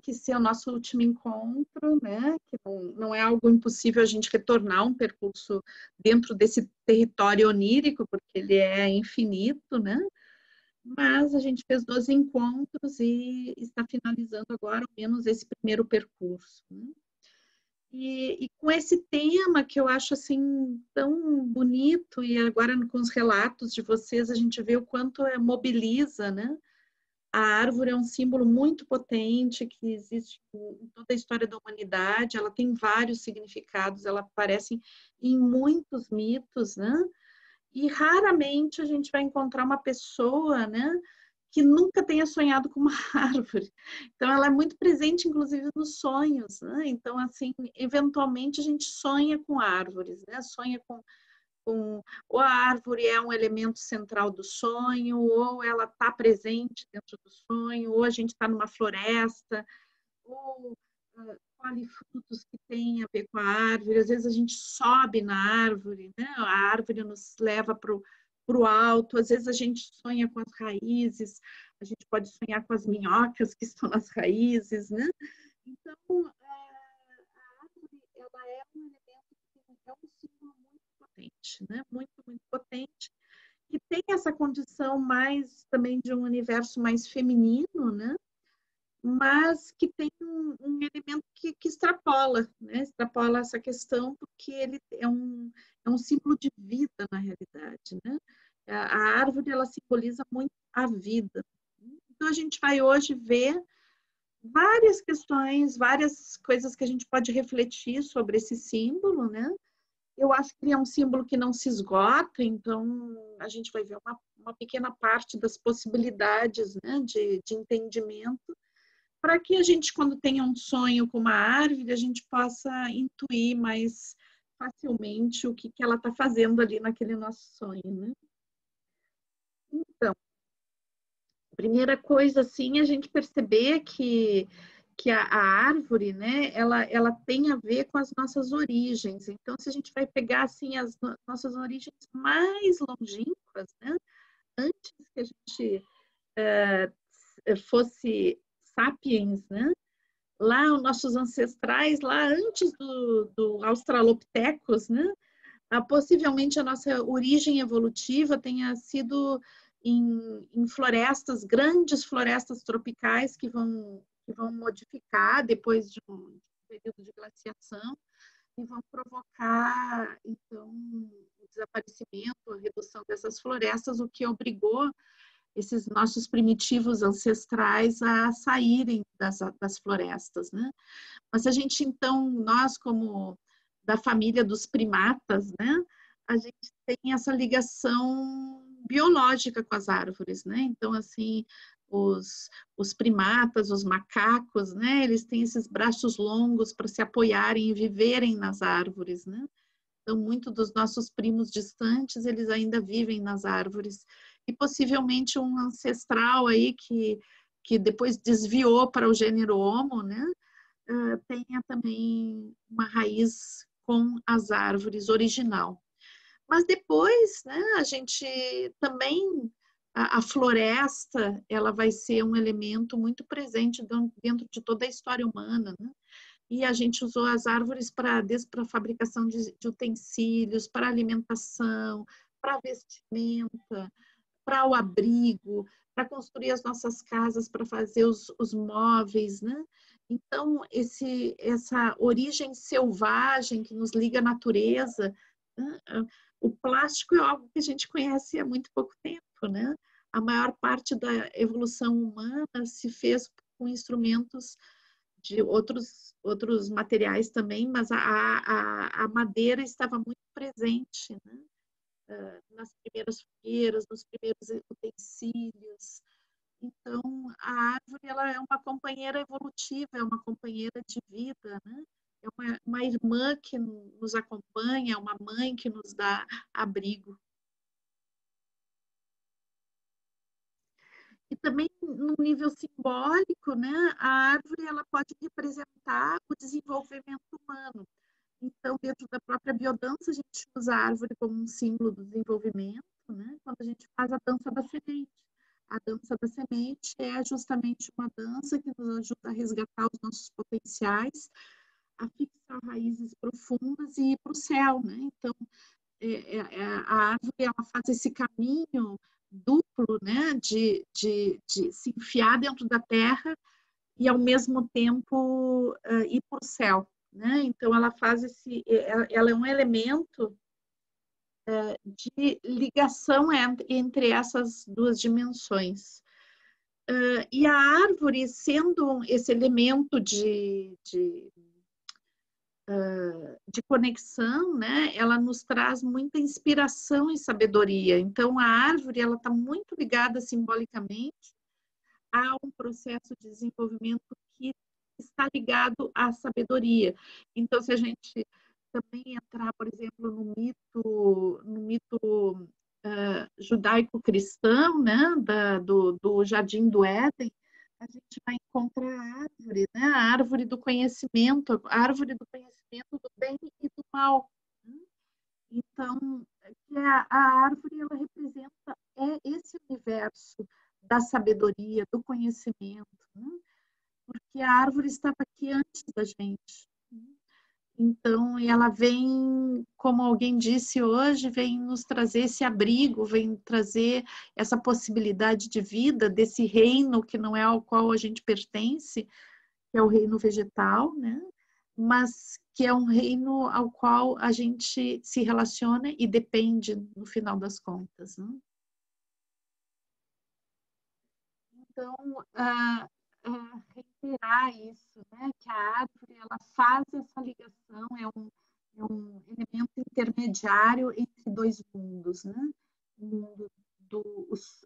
que ser o nosso último encontro, né? Que não é algo impossível a gente retornar um percurso dentro desse território onírico, porque ele é infinito, né? Mas a gente fez 12 encontros e está finalizando agora, ao menos, esse primeiro percurso, né? E com esse tema que eu acho assim tão bonito, e agora com os relatos de vocês a gente vê o quanto mobiliza, né? A árvore é um símbolo muito potente que existe em toda a história da humanidade, ela tem vários significados, ela aparece em muitos mitos, né? E raramente a gente vai encontrar uma pessoa, né, que nunca tenha sonhado com uma árvore. Então, ela é muito presente, inclusive, nos sonhos, né? Então, assim, eventualmente a gente sonha com árvores, né? Sonha ou a árvore é um elemento central do sonho, ou ela está presente dentro do sonho, ou a gente está numa floresta, ou colhe frutos que têm a ver com a árvore. Às vezes a gente sobe na árvore, né? A árvore nos leva para o alto, às vezes a gente sonha com as raízes, a gente pode sonhar com as minhocas que estão nas raízes, né? Então, a árvore, ela é um elemento que é um símbolo muito potente, né? Muito, muito potente, que tem essa condição mais também de um universo mais feminino, né? Mas que tem um elemento que extrapola, né? Extrapola essa questão, porque ele é um símbolo de vida na realidade, né? A árvore, ela simboliza muito a vida. Então, a gente vai hoje ver várias questões, várias coisas que a gente pode refletir sobre esse símbolo, né? Eu acho que ele é um símbolo que não se esgota, então a gente vai ver uma pequena parte das possibilidades, né, de entendimento, para que a gente, quando tenha um sonho com uma árvore, a gente possa intuir mais facilmente o que ela está fazendo ali naquele nosso sonho, né? Então, a primeira coisa, assim, é a gente perceber que a árvore, né, ela tem a ver com as nossas origens. Então, se a gente vai pegar, assim, as nossas origens mais longínquas, né, antes que a gente fosse sapiens, né, lá os nossos ancestrais, lá antes do Australopithecus, né? Possivelmente a nossa origem evolutiva tenha sido em florestas, grandes florestas tropicais que vão modificar depois de um período de glaciação e vão provocar, então, o desaparecimento, a redução dessas florestas, o que obrigou esses nossos primitivos ancestrais a saírem das florestas, né? Mas a gente, então, nós como da família dos primatas, né? A gente tem essa ligação biológica com as árvores, né? Então, assim, os primatas, os macacos, né? Eles têm esses braços longos para se apoiarem e viverem nas árvores, né? Então, muitos dos nossos primos distantes, eles ainda vivem nas árvores. E possivelmente um ancestral aí que depois desviou para o gênero Homo, né? Tenha também uma raiz com as árvores original. Mas depois, né, a gente também, a floresta, ela vai ser um elemento muito presente dentro de toda a história humana, né? E a gente usou as árvores desde para a fabricação de utensílios, para alimentação, para vestimenta, para o abrigo, para construir as nossas casas, para fazer os móveis, né? Então, essa origem selvagem que nos liga à natureza, né? O plástico é algo que a gente conhece há muito pouco tempo, né? A maior parte da evolução humana se fez com instrumentos de outros materiais também, mas a madeira estava muito presente, né? Nas primeiras fogueiras, nos primeiros utensílios. Então, a árvore, ela é uma companheira evolutiva, é uma companheira de vida, né? É uma irmã que nos acompanha, uma mãe que nos dá abrigo. E também, no nível simbólico, né, a árvore, ela pode representar o desenvolvimento humano. Então, dentro da própria biodança, a gente usa a árvore como um símbolo do desenvolvimento, né? Quando a gente faz a dança da semente. A dança da semente é justamente uma dança que nos ajuda a resgatar os nossos potenciais, a fixar raízes profundas e ir para o céu, né? Então, a árvore ela faz esse caminho duplo, né? De se enfiar dentro da terra e, ao mesmo tempo, ir para o céu, né? Então, ela faz ela é um elemento de ligação entre essas duas dimensões. E a árvore, sendo esse elemento de conexão, né, ela nos traz muita inspiração e sabedoria. Então, a árvore ela está muito ligada simbolicamente a um processo de desenvolvimento que está ligado à sabedoria. Então, se a gente também entrar, por exemplo, no mito judaico-cristão, né, do Jardim do Éden, a gente vai encontrar a árvore, né, a árvore do conhecimento, a árvore do conhecimento do bem e do mal. Então, a árvore ela representa esse universo da sabedoria, do conhecimento, né? Porque a árvore estava aqui antes da gente. Então, ela vem, como alguém disse hoje, vem nos trazer esse abrigo, vem trazer essa possibilidade de vida desse reino que não é ao qual a gente pertence, que é o reino vegetal, né? Mas que é um reino ao qual a gente se relaciona e depende no final das contas, né? Então, reiterar isso, né? Que a árvore ela faz essa ligação, é um elemento intermediário entre dois mundos, né? O mundo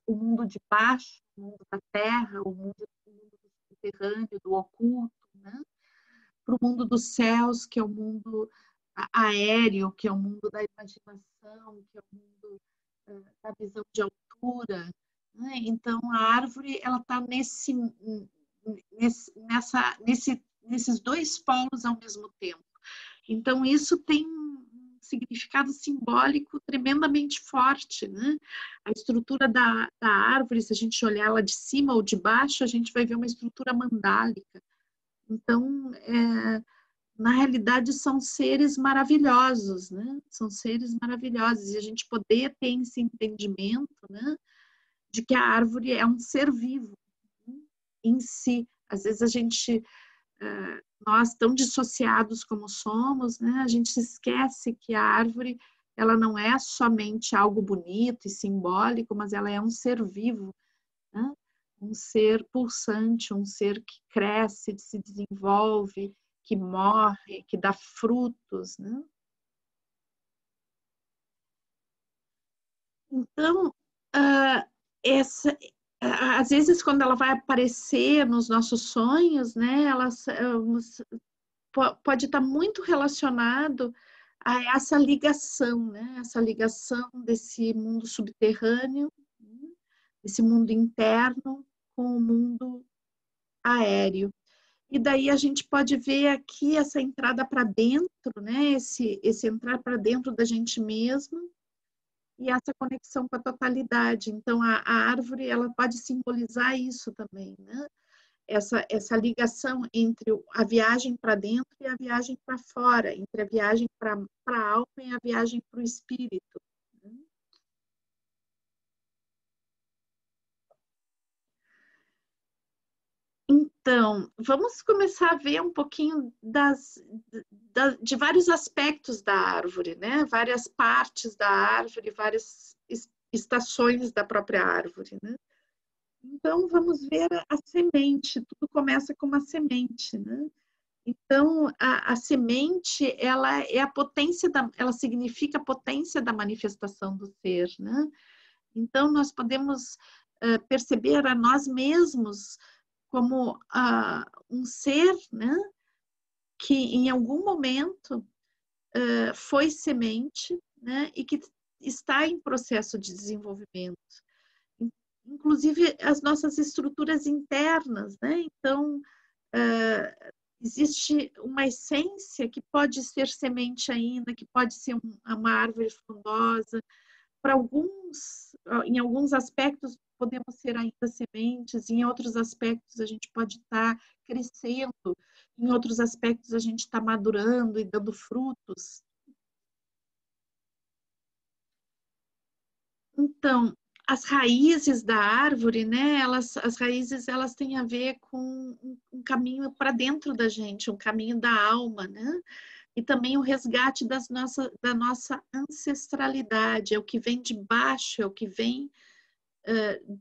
o mundo de baixo, o mundo da terra, o mundo do subterrâneo, do oculto, né? Para o mundo dos céus, que é o mundo aéreo, que é o mundo da imaginação, que é o mundo da visão de altura, né? Então, a árvore ela está nesses dois polos ao mesmo tempo. Então, isso tem um significado simbólico tremendamente forte, né? A estrutura da árvore, se a gente olhar ela de cima ou de baixo, a gente vai ver uma estrutura mandálica. Então, na realidade, são seres maravilhosos, né? São seres maravilhosos. E a gente poder ter esse entendimento, né? De que a árvore é um ser vivo, né? Em si. Às vezes a gente, nós tão dissociados como somos, né? A gente esquece que a árvore, ela não é somente algo bonito e simbólico, mas ela é um ser vivo, né? Um ser pulsante, um ser que cresce, se desenvolve, que morre, que dá frutos, né? Então, essa, às vezes, quando ela vai aparecer nos nossos sonhos, né, ela pode estar muito relacionado a essa ligação, né, essa ligação desse mundo subterrâneo, né, desse mundo interno com o mundo aéreo. E daí a gente pode ver aqui essa entrada para dentro, né, esse entrar para dentro da gente mesmo, e essa conexão com a totalidade. Então, a árvore ela pode simbolizar isso também, né? Essa ligação entre a viagem para dentro e a viagem para fora, entre a viagem para a alma e a viagem para o espírito. Né? Então, vamos começar a ver um pouquinho de vários aspectos da árvore, né? Várias partes da árvore, várias estações da própria árvore, né? Então, vamos ver a semente. Tudo começa com uma semente, né? Então, a semente, ela é a potência ela significa a potência da manifestação do ser, né? Então, nós podemos perceber a nós mesmos como um ser, né? Que em algum momento foi semente, né? E que está em processo de desenvolvimento. Inclusive as nossas estruturas internas, né? Então, existe uma essência que pode ser semente ainda, que pode ser uma árvore frondosa. Para alguns, em alguns aspectos, podemos ser ainda sementes, em outros aspectos a gente pode estar crescendo, em outros aspectos a gente está madurando e dando frutos. Então, as raízes da árvore, né? As raízes elas têm a ver com um caminho para dentro da gente, um caminho da alma, né? E também o resgate da nossa ancestralidade, é o que vem de baixo, é o que vem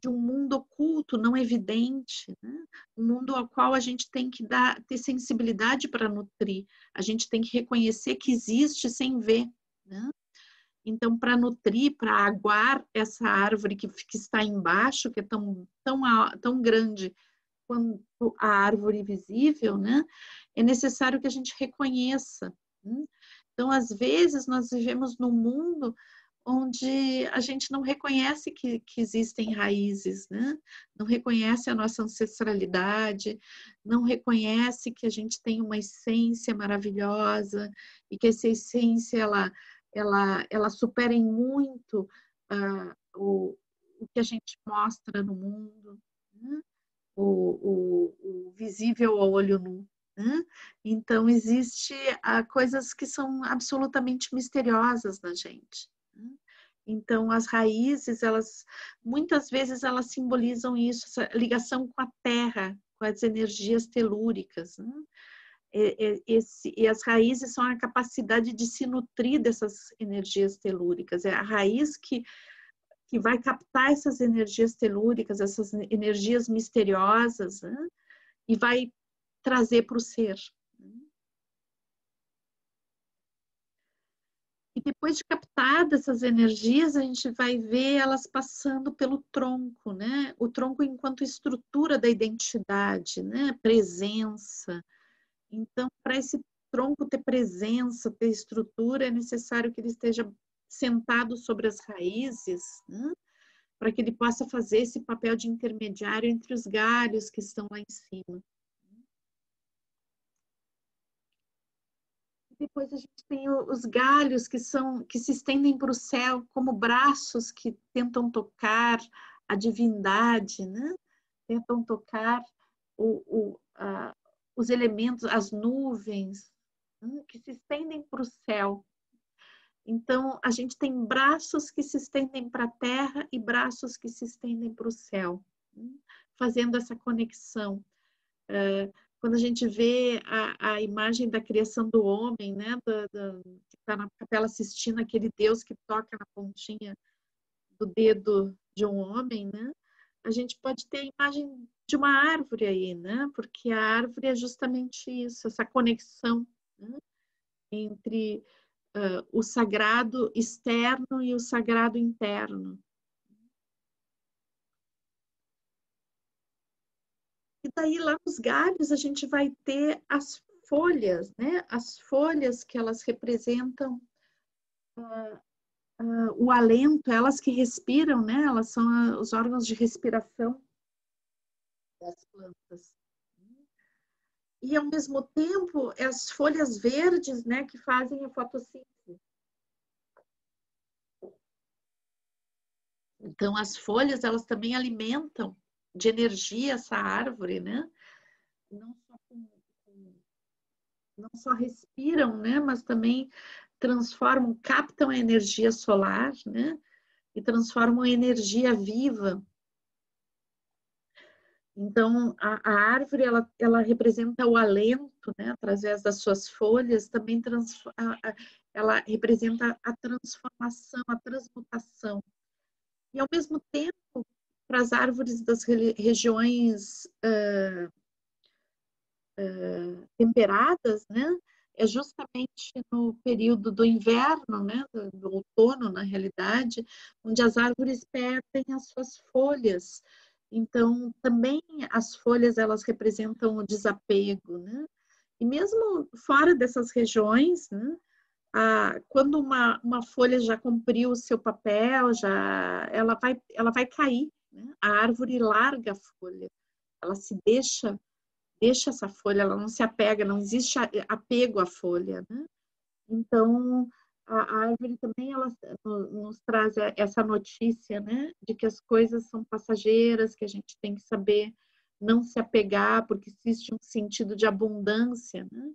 de um mundo oculto, não evidente, né? Um mundo ao qual a gente tem que ter sensibilidade para nutrir, a gente tem que reconhecer que existe sem ver, né? Então, para nutrir, para aguar essa árvore que está embaixo, que é tão grande quanto a árvore visível, né? É necessário que a gente reconheça. Né? Então, às vezes, nós vivemos num mundo onde a gente não reconhece que existem raízes, né? Não reconhece a nossa ancestralidade, não reconhece que a gente tem uma essência maravilhosa e que essa essência, ela supera em muito o que a gente mostra no mundo, né? O visível ao olho nu. Né? Então, existe coisas que são absolutamente misteriosas na gente. Né? Então, as raízes, muitas vezes, elas simbolizam isso, essa ligação com a terra, com as energias telúricas. Né? E as raízes são a capacidade de se nutrir dessas energias telúricas. É a raiz que vai captar essas energias telúricas, essas energias misteriosas, né? E vai trazer para o ser. E depois de captadas essas energias, a gente vai ver elas passando pelo tronco, né? O tronco enquanto estrutura da identidade, né? Presença. Então, para esse tronco ter presença, ter estrutura, é necessário que ele esteja sentado sobre as raízes, né? Para que ele possa fazer esse papel de intermediário entre os galhos que estão lá em cima. Depois a gente tem os galhos que se estendem para o céu como braços que tentam tocar a divindade, né? Tentam tocar os elementos, as nuvens, né? Que se estendem para o céu. Então, a gente tem braços que se estendem para a terra e braços que se estendem para o céu, né? Fazendo essa conexão. Quando a gente vê a imagem da criação do homem, né, que está na Capela Sistina, aquele Deus que toca na pontinha do dedo de um homem, né, a gente pode ter a imagem de uma árvore aí, né, porque a árvore é justamente isso, essa conexão, né, entre o sagrado externo e o sagrado interno. E daí lá nos galhos a gente vai ter as folhas, né? As folhas que elas representam o alento, elas que respiram, né? Elas são os órgãos de respiração das plantas. E ao mesmo tempo, as folhas verdes, né, que fazem a fotossíntese. Então as folhas, elas também alimentam de energia essa árvore, né? Não só respiram, né, mas também transformam, captam a energia solar, né, e transformam em energia viva. Então, a árvore, ela representa o alento, né, através das suas folhas, também ela representa a transformação, a transmutação. E, ao mesmo tempo, para as árvores das regiões temperadas, né, é justamente no período do inverno, né, do outono, na realidade, onde as árvores perdem as suas folhas. Então, também as folhas, elas representam o desapego, né? E mesmo fora dessas regiões, né, quando uma folha já cumpriu o seu papel, ela vai cair, né? A árvore larga a folha, ela se deixa essa folha, ela não se apega, não existe apego à folha, né? Então, a árvore também ela nos traz essa notícia, né, de que as coisas são passageiras, que a gente tem que saber não se apegar, porque existe um sentido de abundância, né?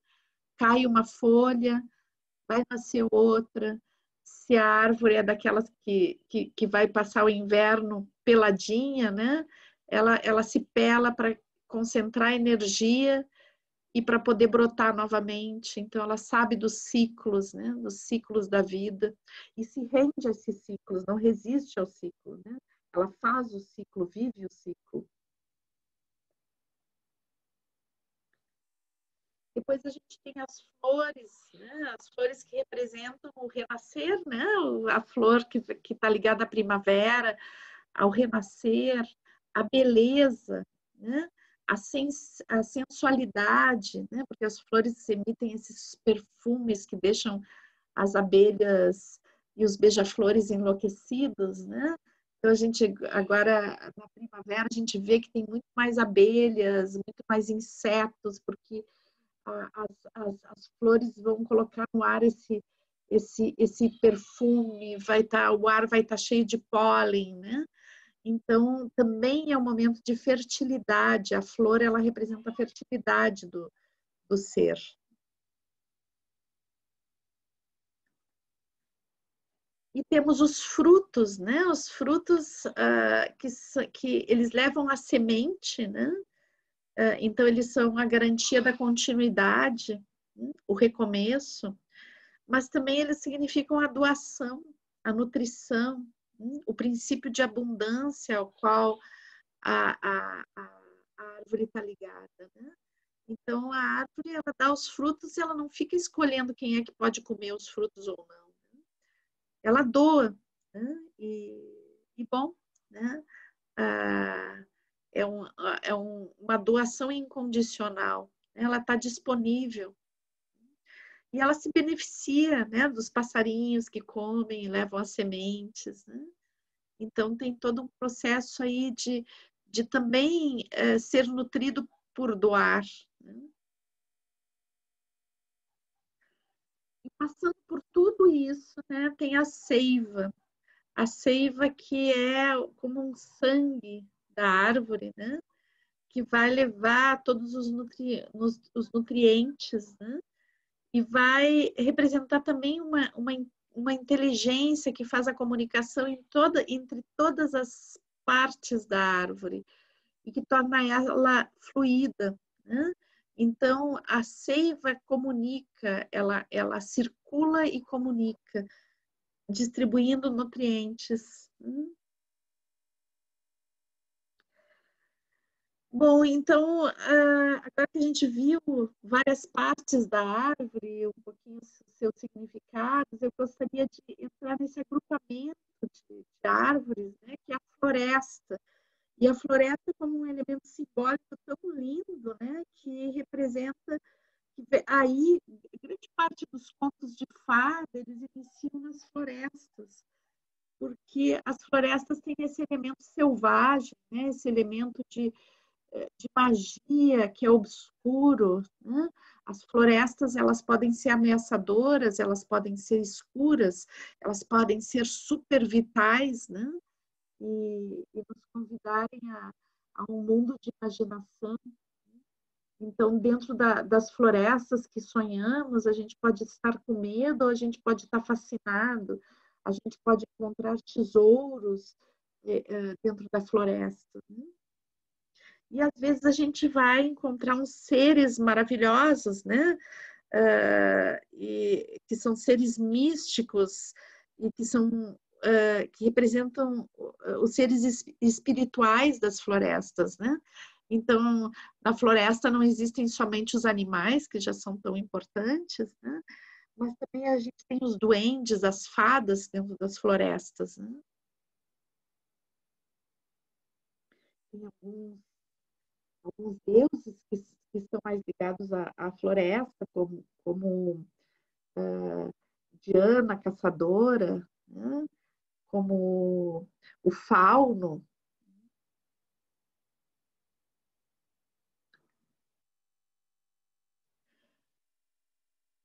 Cai uma folha, vai nascer outra. Se a árvore é daquelas que vai passar o inverno peladinha, né? Ela se pela para concentrar energia e para poder brotar novamente. Então, ela sabe dos ciclos, né? Dos ciclos da vida e se rende a esses ciclos, não resiste ao ciclo, né? Ela faz o ciclo, vive o ciclo. Depois a gente tem as flores, né? As flores que representam o renascer, né? A flor que está ligada à primavera, ao renascer, a beleza, né? A sensualidade, né? Porque as flores emitem esses perfumes que deixam as abelhas e os beija-flores enlouquecidos, né? Então a gente agora na primavera a gente vê que tem muito mais abelhas, muito mais insetos, porque as flores vão colocar no ar esse perfume, o ar vai estar cheio de pólen, né? Então, também é um momento de fertilidade. A flor, ela representa a fertilidade do ser. E temos os frutos, né? Os frutos que eles levam a semente, né? Então, eles são a garantia da continuidade, né? O recomeço, mas também eles significam a doação, a nutrição, né? O princípio de abundância ao qual a árvore está ligada, né? Então, a árvore, ela dá os frutos e ela não fica escolhendo quem é que pode comer os frutos ou não. Né? Ela doa, né? E bom, né? Ah, uma doação incondicional. Ela está disponível. E ela se beneficia, né, dos passarinhos que comem e levam as sementes. Né? Então, tem todo um processo aí de também ser nutrido por doar. Né? E passando por tudo isso, né, tem a seiva que é como um sangue da árvore, né, que vai levar todos os nutrientes, né, e vai representar também uma inteligência que faz a comunicação entre todas as partes da árvore e que torna ela fluida, né? Então, a seiva comunica, ela circula e comunica, distribuindo nutrientes. Bom, então, agora que a gente viu várias partes da árvore, um pouquinho seus significados, eu gostaria de entrar nesse agrupamento de árvores, né, que é a floresta. E a floresta como um elemento simbólico tão lindo, né, que representa aí grande parte dos contos de fada, eles iniciam nas florestas, porque as florestas têm esse elemento selvagem, né, esse elemento de magia que é obscuro, né? As florestas elas podem ser ameaçadoras, elas podem ser escuras, elas podem ser super vitais, né? E nos convidarem a um mundo de imaginação. Então, dentro das florestas que sonhamos, a gente pode estar com medo ou a gente pode estar fascinado, a gente pode encontrar tesouros dentro da floresta. Né? E às vezes a gente vai encontrar uns seres maravilhosos, né? E que são seres místicos e que representam os seres espirituais das florestas, né? Então, na floresta não existem somente os animais, que já são tão importantes, né? Mas também a gente tem os duendes, as fadas dentro das florestas, né? Tem alguns deuses que estão mais ligados à floresta, como Diana, caçadora, né? Como o fauno.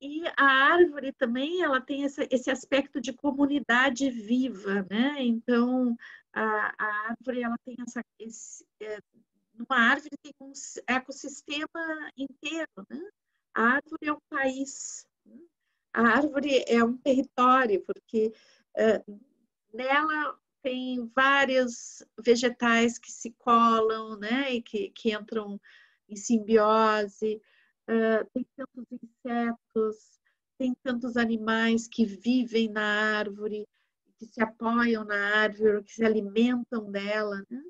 E a árvore também, ela tem esse aspecto de comunidade viva, né? Então, a árvore, ela tem numa árvore tem um ecossistema inteiro, né? A árvore é um país, né? A árvore é um território, porque nela tem vários vegetais que se colam, né? E que entram em simbiose. Tem tantos insetos, tem tantos animais que vivem na árvore, que se apoiam na árvore, que se alimentam dela, né?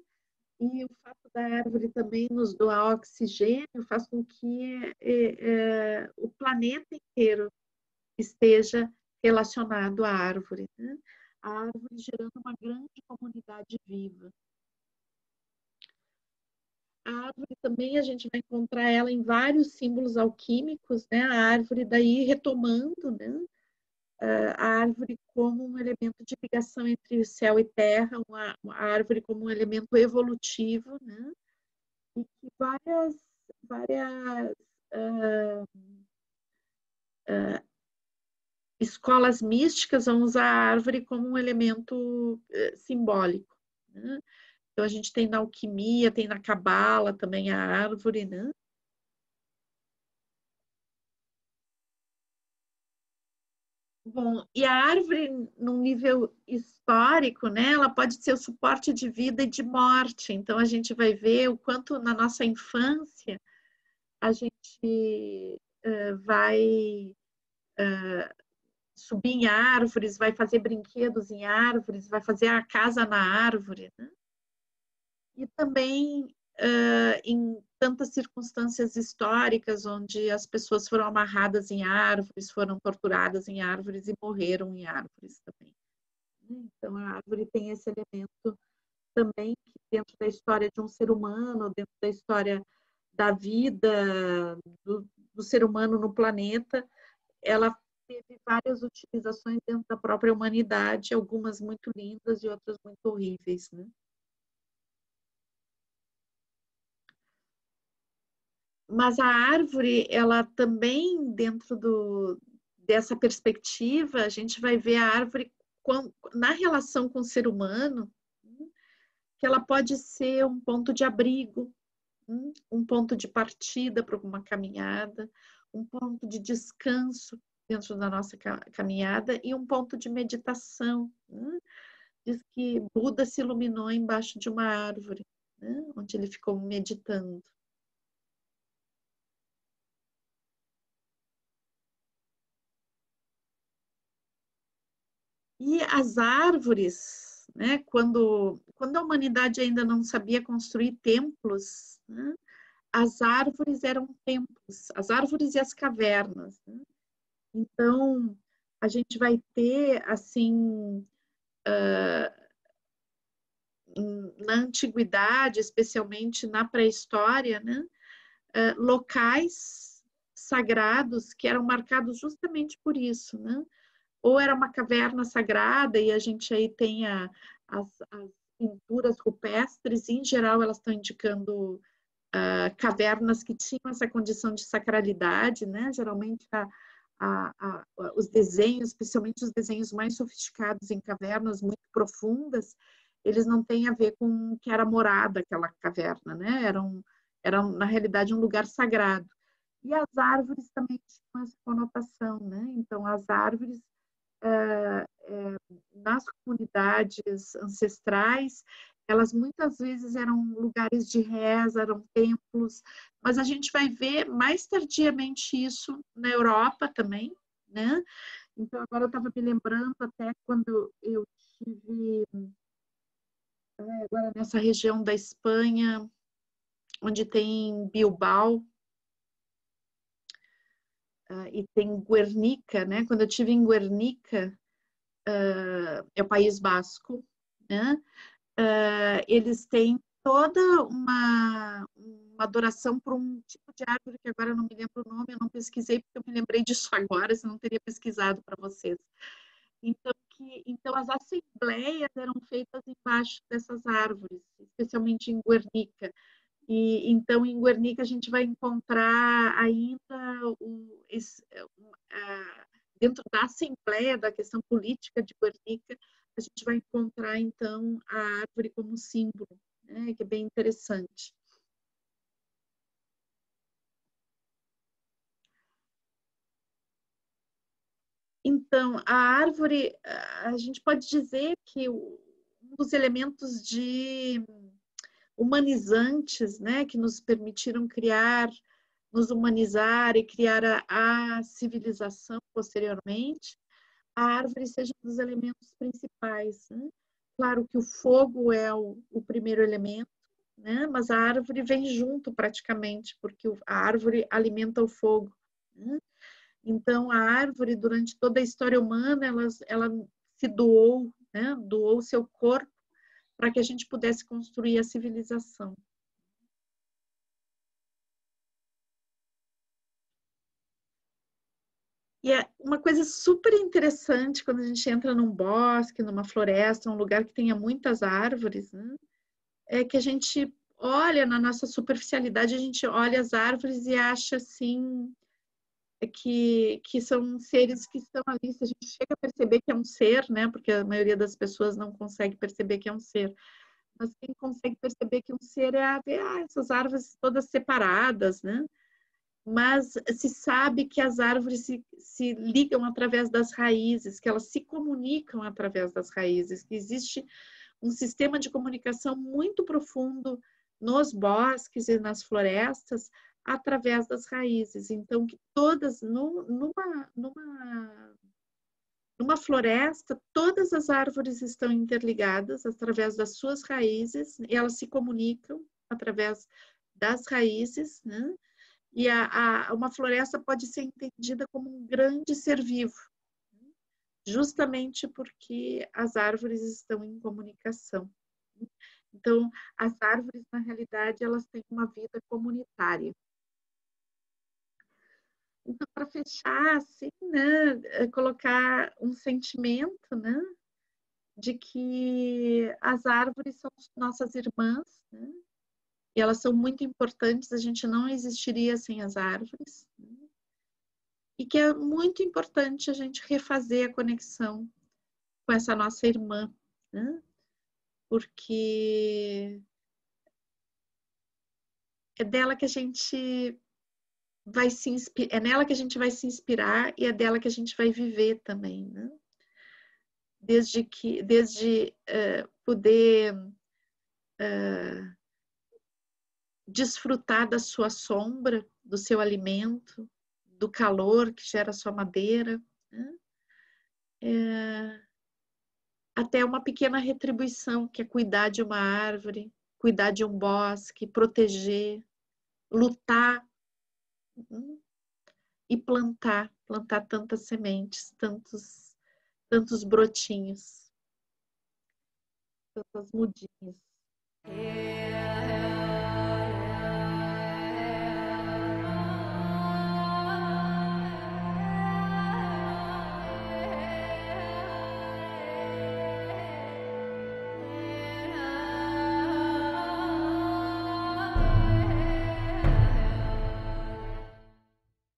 E o fato da árvore também nos doar oxigênio faz com que o planeta inteiro esteja relacionado à árvore, né? A árvore gerando uma grande comunidade viva. A árvore também a gente vai encontrar ela em vários símbolos alquímicos, né? A árvore daí retomando, né? A árvore como um elemento de ligação entre céu e terra, uma árvore como um elemento evolutivo, né? E que várias uh, uh, escolas místicas vão usar a árvore como um elemento simbólico, né? Então a gente tem na alquimia, tem na cabala também a árvore, né? Bom, e a árvore, num nível histórico, né, ela pode ser o suporte de vida e de morte. Então, a gente vai ver o quanto na nossa infância a gente vai subir em árvores, vai fazer brinquedos em árvores, vai fazer a casa na árvore, né? E também em tantas circunstâncias históricas onde as pessoas foram amarradas em árvores, foram torturadas em árvores e morreram em árvores também. Então, a árvore tem esse elemento também que dentro da história de um ser humano, dentro da história da vida do ser humano no planeta, ela teve várias utilizações dentro da própria humanidade, algumas muito lindas e outras muito horríveis, né? Mas a árvore, ela também, dessa perspectiva, a gente vai ver a árvore na relação com o ser humano, que ela pode ser um ponto de abrigo, um ponto de partida para uma caminhada, um ponto de descanso dentro da nossa caminhada e um ponto de meditação. Diz que Buda se iluminou embaixo de uma árvore, onde ele ficou meditando. E as árvores, né, quando a humanidade ainda não sabia construir templos, né, as árvores eram templos, as árvores e as cavernas, né? Então, a gente vai ter, assim, na antiguidade, especialmente na pré-história, né, locais sagrados que eram marcados justamente por isso, né? Ou era uma caverna sagrada, e a gente aí tem as pinturas rupestres, em geral elas estão indicando cavernas que tinham essa condição de sacralidade, né? Geralmente os desenhos, especialmente os desenhos mais sofisticados em cavernas muito profundas, eles não têm a ver com que era morada aquela caverna, né? Eram na realidade um lugar sagrado. E as árvores também tinham essa conotação, né? Então as árvores nas comunidades ancestrais, elas muitas vezes eram lugares de reza, eram templos, mas a gente vai ver mais tardiamente isso na Europa também, né? Então, agora eu estava me lembrando até quando eu tive agora nessa região da Espanha, onde tem Bilbao e tem Guernica, né? Quando eu tive em Guernica, é o País Basco, né? Eles têm toda uma adoração por um tipo de árvore que agora eu não me lembro o nome, eu não pesquisei porque eu me lembrei disso agora, senão não teria pesquisado para vocês. Então, as assembleias eram feitas embaixo dessas árvores, especialmente em Guernica. E então em Guernica a gente vai encontrar ainda dentro da Assembleia da questão política de Guernica, a gente vai encontrar então a árvore como símbolo, né, que é bem interessante. Então, a árvore, a gente pode dizer que um dos elementos de humanizantes, né, que nos permitiram criar, nos humanizar e criar a civilização posteriormente, a árvore seja um dos elementos principais, né? Claro que o fogo é o primeiro elemento, né? Mas a árvore vem junto praticamente, porque a árvore alimenta o fogo, né? Então, a árvore, durante toda a história humana, ela se doou, né? Doou seu corpo para que a gente pudesse construir a civilização. E é uma coisa super interessante quando a gente entra num bosque, numa floresta, um lugar que tenha muitas árvores, né? É que a gente olha na nossa superficialidade, a gente olha as árvores e acha assim que são seres que estão ali. Se a gente chega a perceber que é um ser, né? Porque a maioria das pessoas não consegue perceber que é um ser. Mas quem consegue perceber que um ser é ver essas árvores todas separadas, né? Mas se sabe que as árvores se ligam através das raízes, que elas se comunicam através das raízes, que existe um sistema de comunicação muito profundo nos bosques e nas florestas através das raízes. Então, que todas, numa floresta, todas as árvores estão interligadas através das suas raízes e elas se comunicam através das raízes, né? E uma floresta pode ser entendida como um grande ser vivo, justamente porque as árvores estão em comunicação. Então, as árvores, na realidade, elas têm uma vida comunitária. Então, para fechar, assim, né, colocar um sentimento, né, de que as árvores são nossas irmãs, né, e elas são muito importantes, a gente não existiria sem as árvores, né, e que é muito importante a gente refazer a conexão com essa nossa irmã, né, porque é dela que a gente vai se inspirar, é nela que a gente vai se inspirar e é dela que a gente vai viver também, né? Desde poder desfrutar da sua sombra, do seu alimento, do calor que gera a sua madeira, né? Até uma pequena retribuição, que é cuidar de uma árvore, cuidar de um bosque, proteger, lutar, e plantar tantas sementes, tantos brotinhos, tantas mudinhas.